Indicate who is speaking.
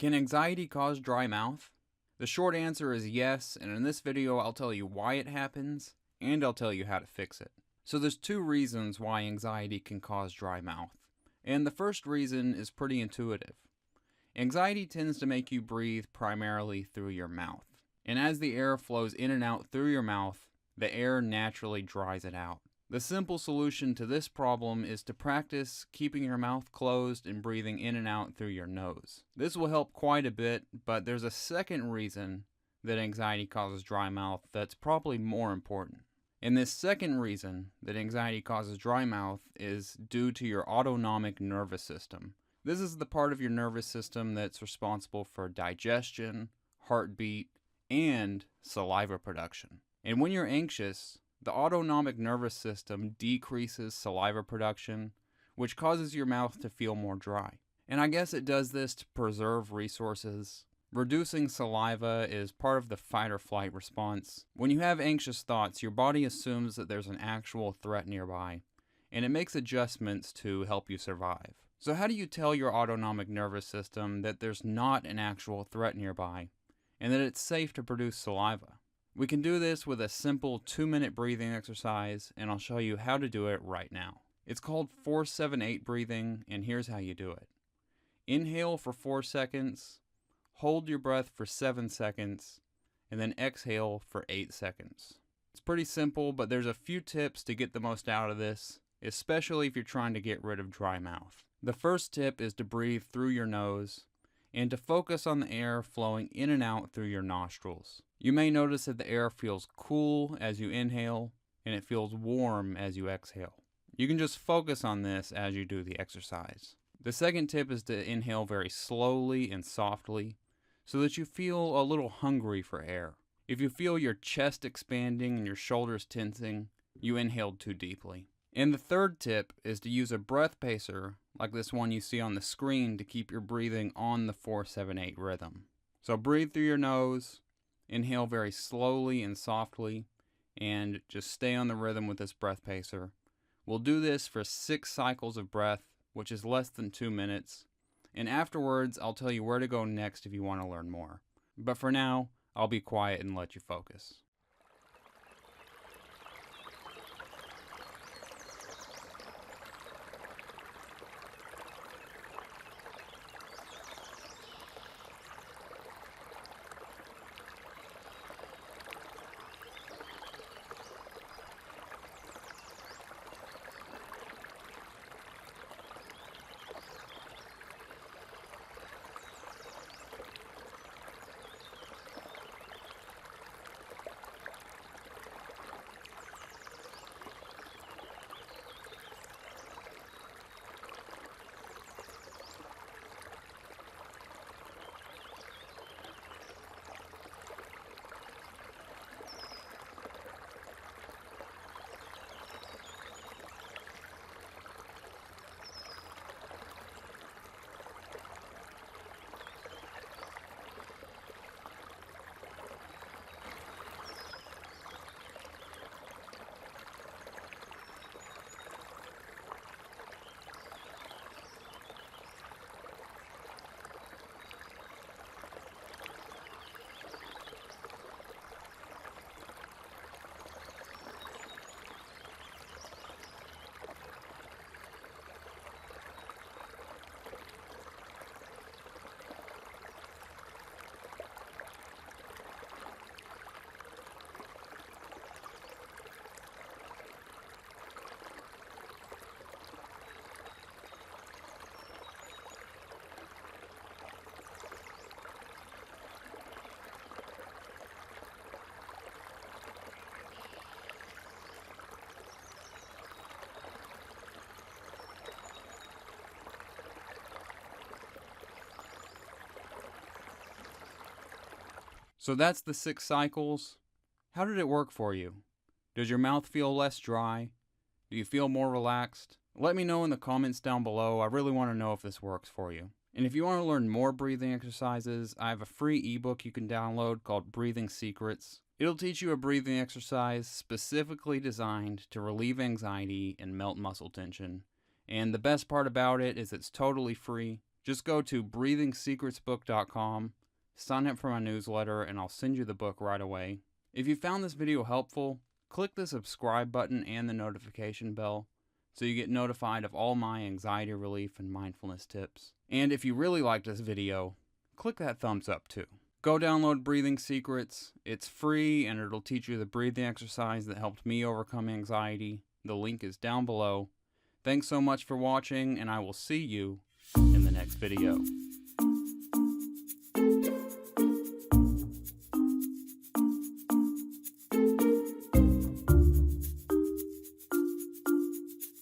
Speaker 1: Can anxiety cause dry mouth? The short answer is yes, and in this video I'll tell you why it happens, and I'll tell you how to fix it. So there's two reasons why anxiety can cause dry mouth, and the first reason is pretty intuitive. Anxiety tends to make you breathe primarily through your mouth, and as the air flows in and out through your mouth, the air naturally dries it out. The simple solution to this problem is to practice keeping your mouth closed and breathing in and out through your nose. This will help quite a bit, but there's a second reason that anxiety causes dry mouth that's probably more important. And this second reason that anxiety causes dry mouth is due to your autonomic nervous system. This is the part of your nervous system that's responsible for digestion, heartbeat, and saliva production. And when you're anxious, the autonomic nervous system decreases saliva production, which causes your mouth to feel more dry. And I guess it does this to preserve resources. Reducing saliva is part of the fight or flight response. When you have anxious thoughts, your body assumes that there's an actual threat nearby, and it makes adjustments to help you survive. So how do you tell your autonomic nervous system that there's not an actual threat nearby, and that it's safe to produce saliva? We can do this with a simple 2-minute breathing exercise, and I'll show you how to do it right now. It's called 4-7-8 breathing, and here's how you do it. Inhale for 4 seconds, hold your breath for 7 seconds, and then exhale for 8 seconds. It's pretty simple, but there's a few tips to get the most out of this, especially if you're trying to get rid of dry mouth. The first tip is to breathe through your nose, and to focus on the air flowing in and out through your nostrils. You may notice that the air feels cool as you inhale, and it feels warm as you exhale. You can just focus on this as you do the exercise. The second tip is to inhale very slowly and softly, so that you feel a little hungry for air. If you feel your chest expanding and your shoulders tensing, you inhaled too deeply. And the third tip is to use a breath pacer, like this one you see on the screen, to keep your breathing on the 4-7-8 rhythm. So breathe through your nose, inhale very slowly and softly, and just stay on the rhythm with this breath pacer. We'll do this for 6 cycles of breath, which is less than 2 minutes. And afterwards, I'll tell you where to go next if you want to learn more. But for now, I'll be quiet and let you focus. So that's the 6 cycles. How did it work for you? Does your mouth feel less dry? Do you feel more relaxed? Let me know in the comments down below. I really want to know if this works for you. And if you want to learn more breathing exercises, I have a free ebook you can download called Breathing Secrets. It'll teach you a breathing exercise specifically designed to relieve anxiety and melt muscle tension. And the best part about it is it's totally free. Just go to breathingsecretsbook.com, sign up for my newsletter, and I'll send you the book right away. If you found this video helpful, click the subscribe button and the notification bell so you get notified of all my anxiety relief and mindfulness tips. And if you really liked this video, click that thumbs up too. Go download Breathing Secrets. It's free and it'll teach you the breathing exercise that helped me overcome anxiety. The link is down below. Thanks so much for watching, and I will see you in the next video.